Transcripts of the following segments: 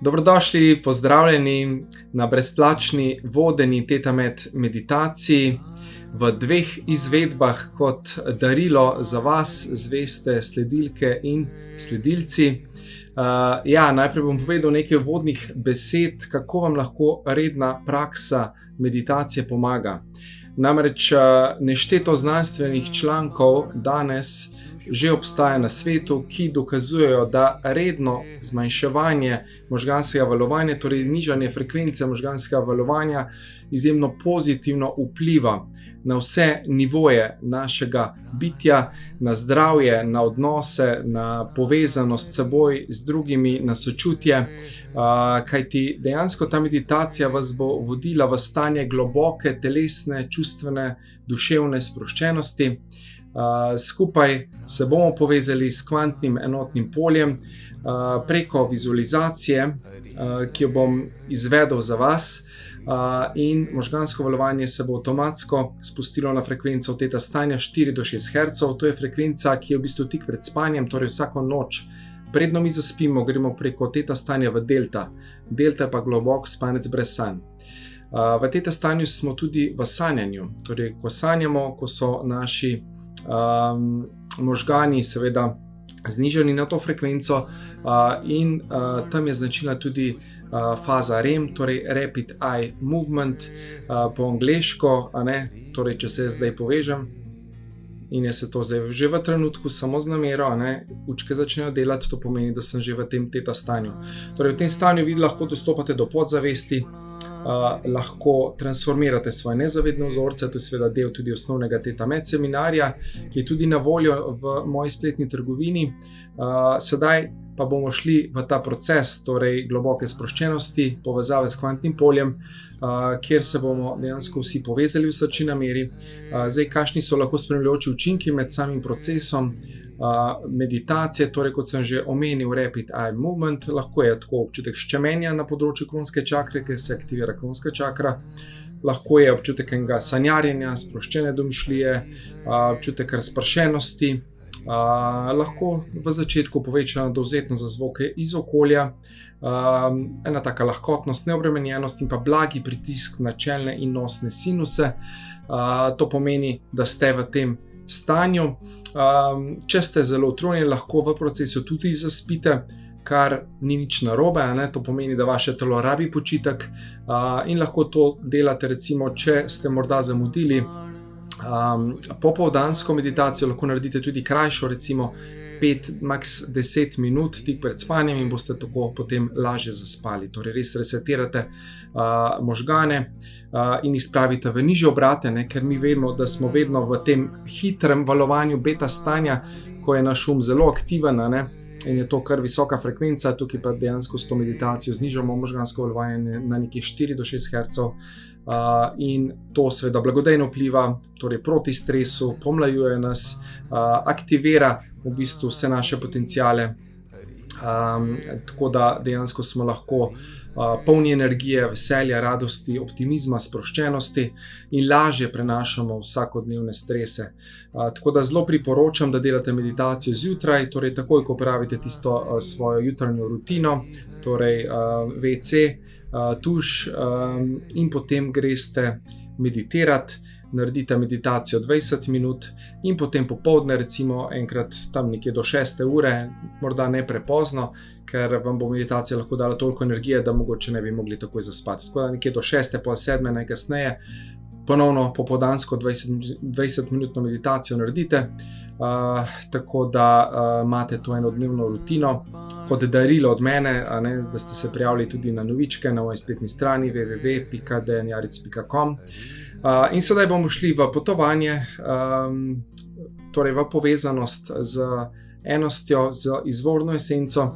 Dobrodošli, pozdravljeni na brezplačni vodeni TetaMed meditaciji v dveh izvedbah kot darilo za vas, zveste sledilke in sledilci. Najprej bom povedal nekaj uvodnih besed, kako vam lahko redna praksa meditacije pomaga. Namreč nešteto znanstvenih člankov danes že obstaja na svetu, ki dokazujejo, da redno zmanjševanje možganskega valovanja, torej nižanje frekvence možganskega valovanja, izjemno pozitivno vpliva na vse nivoje našega bitja, na zdravje, na odnose, na povezanost s seboj, z drugimi, na sočutje, kajti dejansko ta meditacija vas bo vodila v stanje globoke telesne, čustvene, duševne sproščenosti. Skupaj se bomo povezali s kvantnim enotnim poljem preko vizualizacije, ki jo bom izvedel za vas, in možgansko valovanje se bo avtomatsko spustilo na frekvenco teta stanja 4 do 6 Hz. To je frekvenca, ki je v bistvu tik pred spanjem, torej vsako noč. Predno mi zaspimo, gremo preko teta stanja v delta. Delta je pa globok spanec brez sanj. V teta stanju smo tudi v sanjanju, torej ko sanjamo, ko so naši možgani seveda znižani na to frekvenco, in tam je značilna tudi faza REM, torej Rapid Eye Movement, po angleško, torej če se zdaj povežem in je se to zdaj že v trenutku samo z namero, učke začnejo delati, to pomeni, da sem že v tem teta stanju. Torej v tem stanju vi lahko dostopate do podzavesti, lahko transformirate svoje nezavedne vzorce, to je seveda del tudi osnovnega TetaMed seminarja, ki je tudi na voljo v moji spletni trgovini. Sedaj pa bomo šli v ta proces, torej globoke sproščenosti, povezave s kvantnim poljem, kjer se bomo dejansko vsi povezali v srčni nameri. Zdaj, kakšni so lahko spremljajoči učinki med samim procesom meditacije, torej kot sem že omenil, Rapid Eye Movement, lahko je tako občutek ščemenja na področju kronske čakre, ker se aktivira kronska čakra, lahko je občutek enega sanjarjenja, sproščene domišljije, občutek razpršenosti, lahko v začetku povečana dovzetnost za zvoke iz okolja, ena taka lahkotnost, neobremenjenost in pa blagi pritisk na čelne in nosne sinuse. To pomeni, da ste v tem stanju. Če ste zelo utrujeni, lahko v procesu tudi zaspite, kar ni nič narobe, to pomeni, da vaše telo rabi počitek, in lahko to delate, recimo, če ste morda zamudili popoldansko meditacijo, lahko naredite tudi krajšo, recimo 5, max 10 minut tik pred spanjem in boste tako potem lažje zaspali. Torej res resetirate možgane in jih spravite v nižje obrate, ker mi vemo, da smo vedno v tem hitrem valovanju beta stanja, ko je naš zelo aktiven, in je to kar visoka frekvenca. Tukaj pa dejansko s to meditacijo znižamo možgansko valovanje na nekih 4 do 6 Hz, in to seveda blagodejno vpliva, torej proti stresu, pomlajuje nas, aktivira v bistvu vse naše potenciale, tako da dejansko smo lahko polni energije, veselja, radosti, optimizma, sproščenosti in lažje prenašamo vsakodnevne strese. Tako da zelo priporočam, da delate meditacijo zjutraj, torej takoj, ko opravite tisto svojo jutranjo rutino, torej WC, tuš, in potem greste meditirati, naredite meditacijo 20 minut in potem popoldne, recimo enkrat tam nekje do 6. ure, morda ne prepozno, ker vam bo meditacija lahko dala toliko energije, da mogoče ne bi mogli takoj zaspati. Tako da nekje do 6. pol 7. najkasneje ponovno popoldansko 20-minutno meditacijo naredite, tako da imate to enodnevno rutino kot darilo od mene, da ste se prijavili tudi na novičke na moji spletni strani www.dejanjaric.com. In sedaj bomo šli v potovanje, torej v povezanost z enostjo, z izvorno esenco,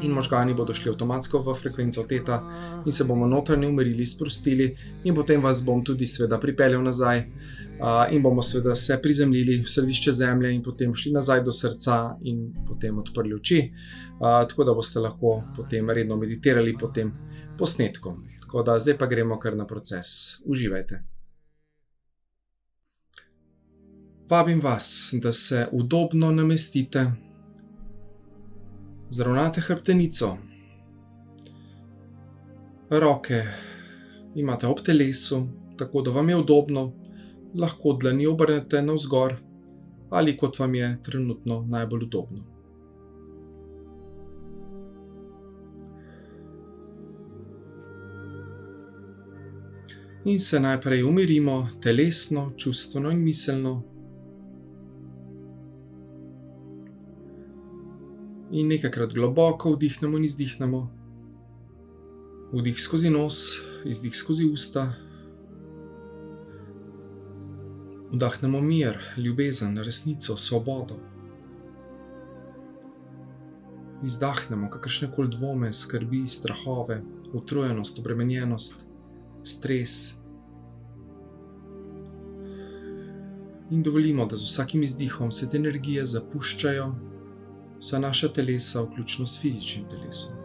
in možgani bodo šli avtomatsko v frekvenco teta in se bomo notranje umirili, sprostili in potem vas bom tudi seveda pripeljal nazaj, in bomo seveda se prizemljili v središče zemlje in potem šli nazaj do srca in potem odprli oči, tako da boste lahko potem redno meditirali po tem posnetku. Tako da zdaj pa gremo kar na proces. Uživajte. Vabim vas, da se udobno namestite, zravnate hrbtenico, Roke imate ob telesu, tako da vam je udobno, lahko dlani obrnete navzgor ali kot vam je trenutno najbolj udobno. In se najprej umirimo telesno, čustveno in miselno. In nekajkrat globoko vdihnemo in izdihnemo. Vdih skozi nos, izdih skozi usta. Vdahnemo mir, ljubezen, resnico, svobodo. Izdahnemo kakršnekoli dvome, skrbi, strahove, utrujenost, obremenjenost, stres. In dovolimo, da z vsakim izdihom se te energije zapuščajo vsa naša telesa, vključno s fizičnim telesom.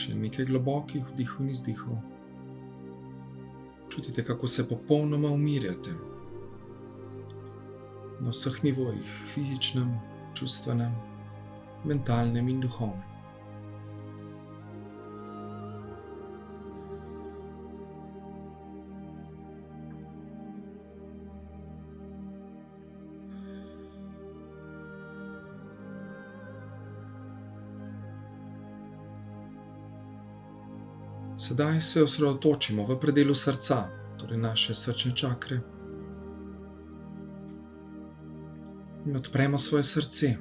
Še nekaj globokih vdihov in izdihov. Čutite, kako se popolnoma umirjate. Na vseh nivojih, fizičnem, čustvenem, mentalnem in duhovnem. Sedaj se osredotočimo v predelu srca, torej naše srčne čakre. In odpremo svoje srce.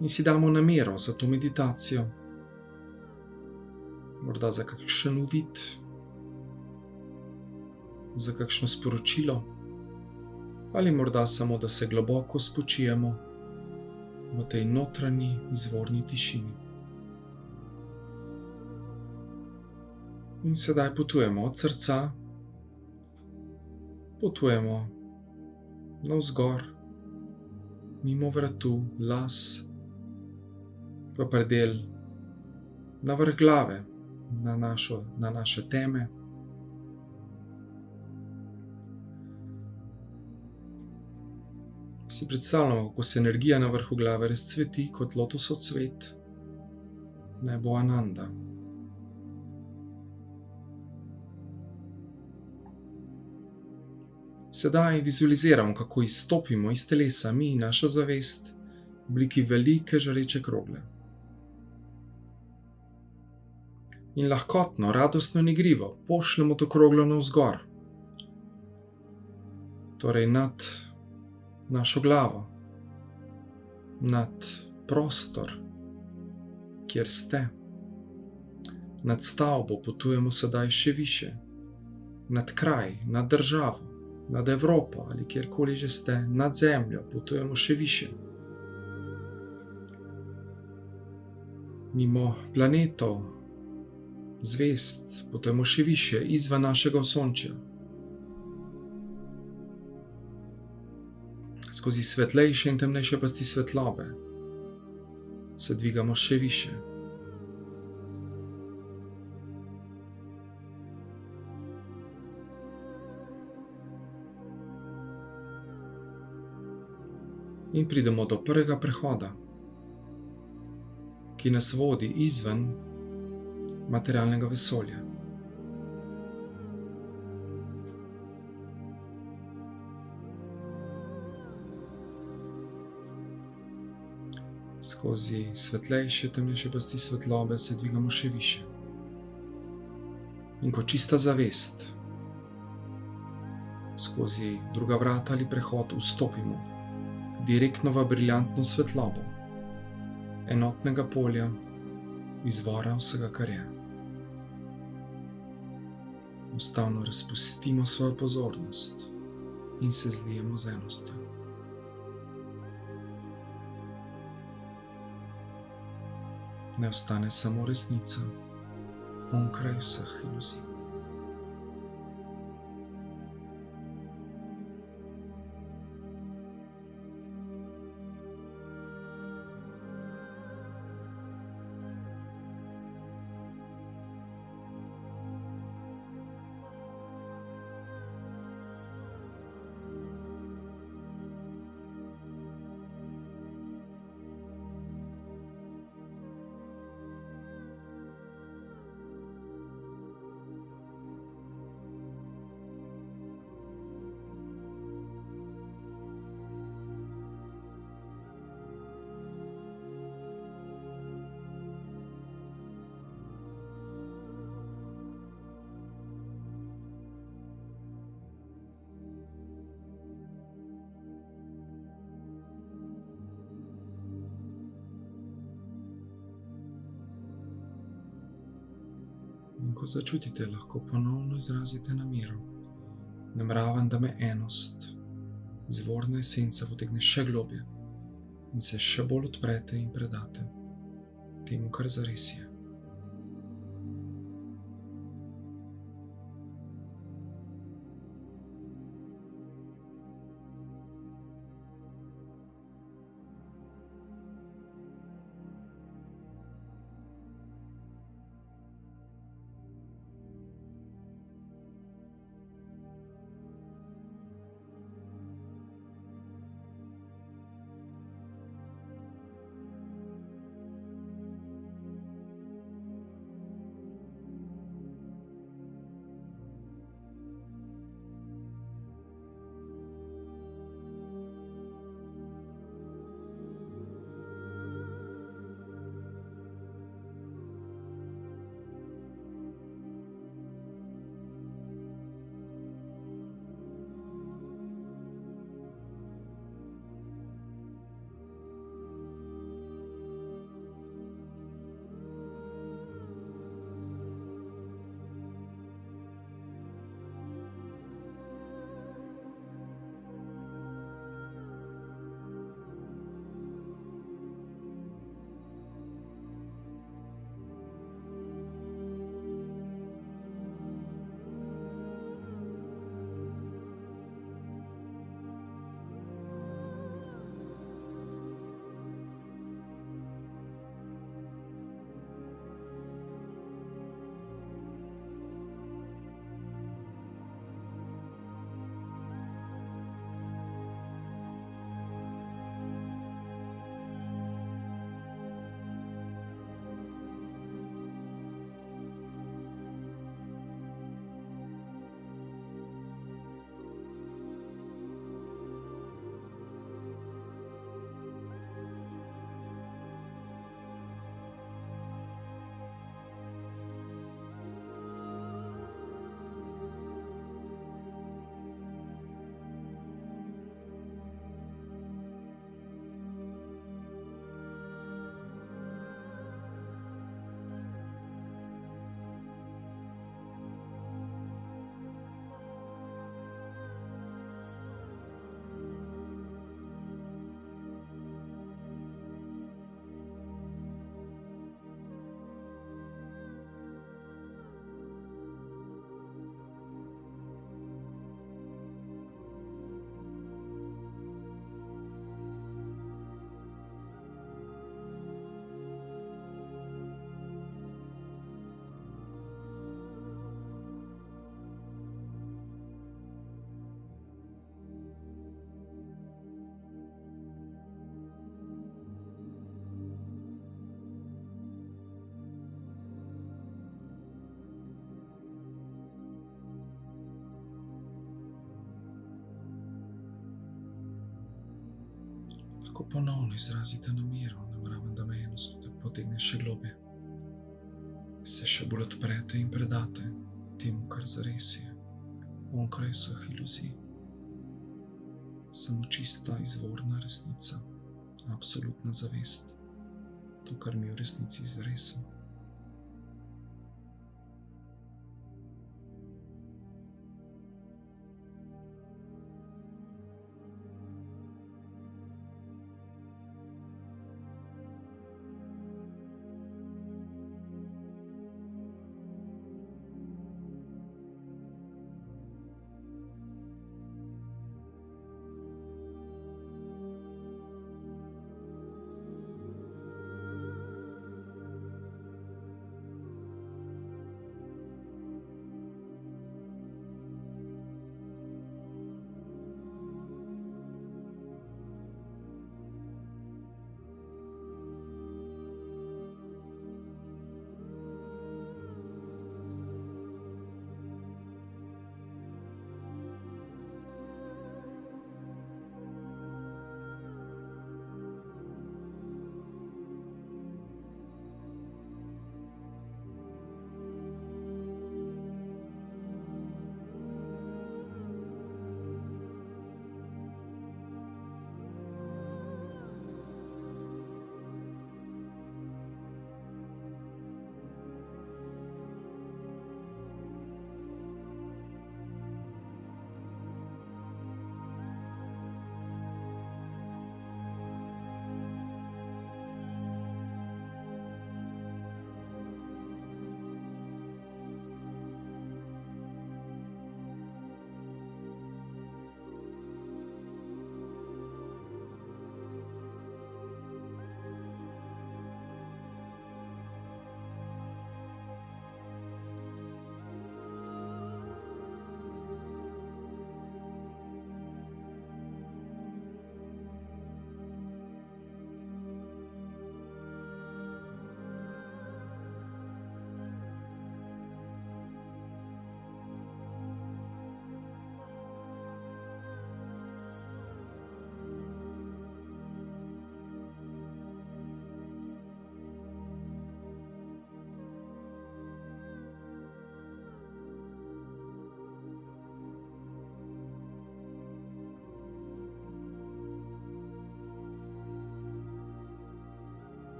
In si damo namero za to meditacijo. Morda za kakšen uvid, za kakšno sporočilo, ali morda samo, da se globoko spočijemo v tej notranji izvorni tišini. In sedaj potujemo od srca, potujemo navzgor, mimo vratu, las, v predel, na vrh glave, na naše teme. Si predstavljamo, kako se energija na vrhu glave razcveti kot lotosov cvet, nebo Ananda. Sedaj vizualiziramo, kako izstopimo iz telesa mi in naša zavest v obliki velike žareče krogle. In lahkotno, radostno in igrivo pošljemo to kroglo navzgor, torej nad našo glavo, nad prostor, kjer ste. Nad stavbo potujemo sedaj še više, nad kraj, nad državo, nad Evropo ali kjerkoli že ste, nad zemljo potujemo še više. Mimo planetov, zvezd potujemo še više, izven našega osončja. Skozi svetlejše in temnejše plasti svetlobe se dvigamo še više. In pridemo do prvega prehoda, ki nas vodi izven materialnega vesolja. Skozi svetlejše, temnejše plasti svetlobe se dvigamo še više. In kot čista zavest, skozi druga vrata ali prehod vstopimo direktno v briljantno svetlobo enotnega polja, izvora vsega, kar je. Enostavno razpustimo svojo pozornost in se zlijemo z enostjo. Ne ostane samo resnica onkraj vseh iluzij. ko začutite, lahko ponovno izrazite namero. Nameravam, da me enost, izvorna esenca potegne še globje in se še bolj odprete in predate temu, kar zares je. Ko ponovno izrazite namero, nameravam, da me enost potegne še globje, se še bolj odprete in predate temu, kar zares je, onkraj vseh iluzij. Samo čista izvorna resnica, absolutna zavest, to, kar mi v resnici zares smo.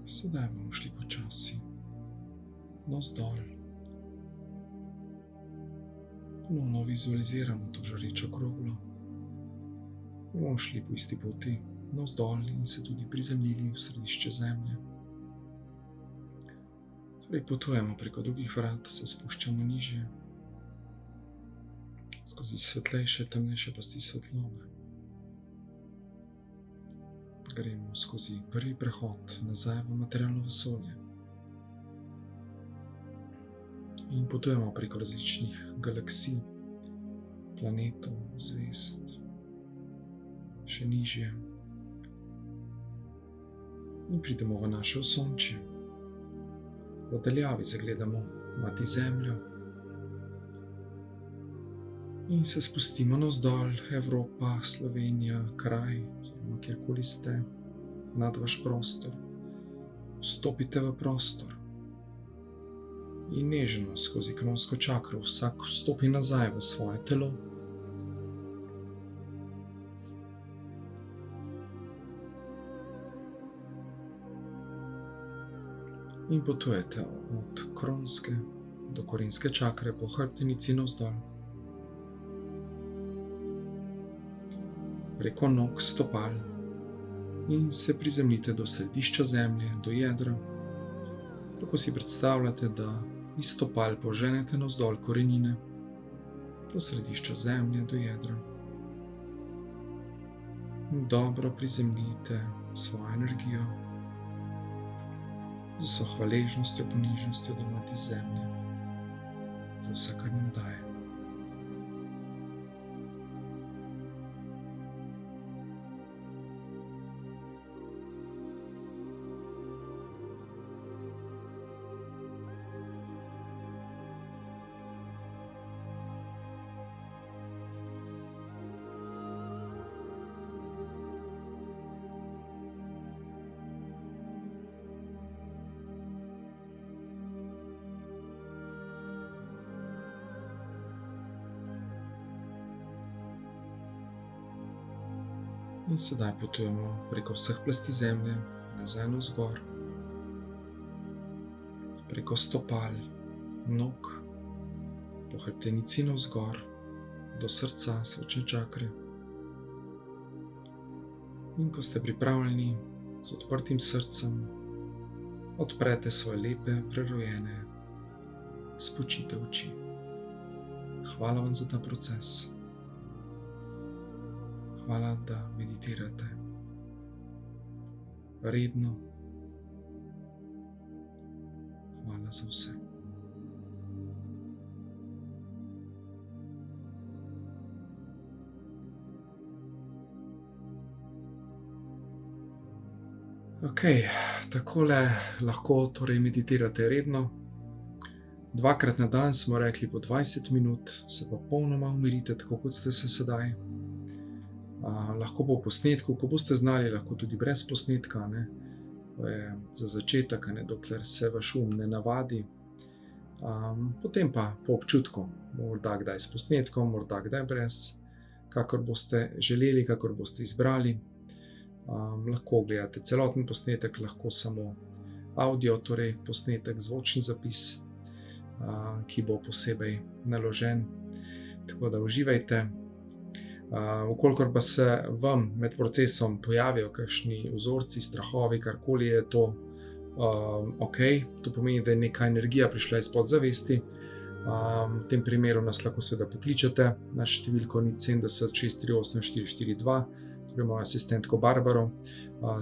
Sedaj bomo šli počasi navzdol. Ponovno vizualiziramo to žarečo kroglo. Bomo šli po isti poti navzdol in se tudi prizemljili v središče zemlje. Torej potujemo preko drugih vrat, se spuščamo nižje, skozi svetlejše, temnejše plasti svetlobe. Gremo skozi prvi prehod nazaj v materialno vesolje. In potujemo preko različnih galaksij, planetov, zvezd, še nižje. In pridemo v naše osončje. V daljavi zagledamo mati Zemljo. In se spustimo navzdol, Evropa, Slovenija, kraj, oziroma kjerkoli ste, nad vaš prostor. Vstopite v prostor. In nežno skozi kronsko čakro vsak vstopi nazaj v svoje telo. In potujete od kronske do korenske čakre po hrbtenici navzdol. Preko nog, stopal in se prizemljite do središča zemlje, do jedra. Tako si predstavljate, da iz stopal poženete navzdol korenine do središča zemlje, do jedra. In dobro prizemljite svojo energijo z vso hvaležnostjo, ponižnostjo do mati Zemlje, za vse, kar nam daje. In sedaj potujemo preko vseh plasti zemlje, nazaj navzgor, preko stopal, nog, po hrbtenici navzgor, do srca, srčne čakre. In ko ste pripravljeni, z odprtim srcem, odprete svoje lepe, prerojene, spočite oči. Hvala vam za ta proces. Hvala, da meditirate redno. Hvala za vse. Ok, takole lahko torej meditirate redno. Dvakrat na dan smo rekli po 20 minut, se pa popolnoma umirite, tako kot ste se sedaj. Lahko po posnetku, ko boste znali, lahko tudi brez posnetka, ne? To je za začetek, ne? Dokler se vaš um ne navadi. Potem pa po občutku, morda kdaj s posnetkom, morda kdaj brez, kakor boste želeli, kakor boste izbrali. Lahko gledate celoten posnetek, lahko samo audio, torej posnetek, zvočni zapis, ki bo posebej naložen. Tako da uživajte. Vkolikor pa se vam med procesom pojavijo kakšni vzorci, strahovi, karkoli je to, ok, to pomeni, da je neka energija prišla iz podzavesti. V tem primeru nas lahko seveda pokličete na številko 070 638 442, torej mojo asistentko Barbaro,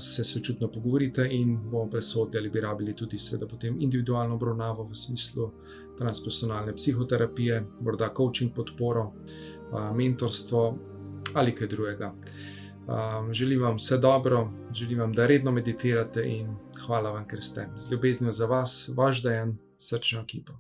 se sočutno pogovorite in bomo presodili, ali bi rabili tudi seveda potem individualno obravnavo v smislu transpersonalne psihoterapije, morda coaching podporo, mentorstvo ali kaj drugega. Želim vam vse dobro, želim vam, da redno meditirate in hvala vam, ker ste. Z ljubeznijo za vas, vaš Dejan, srčno ekipo.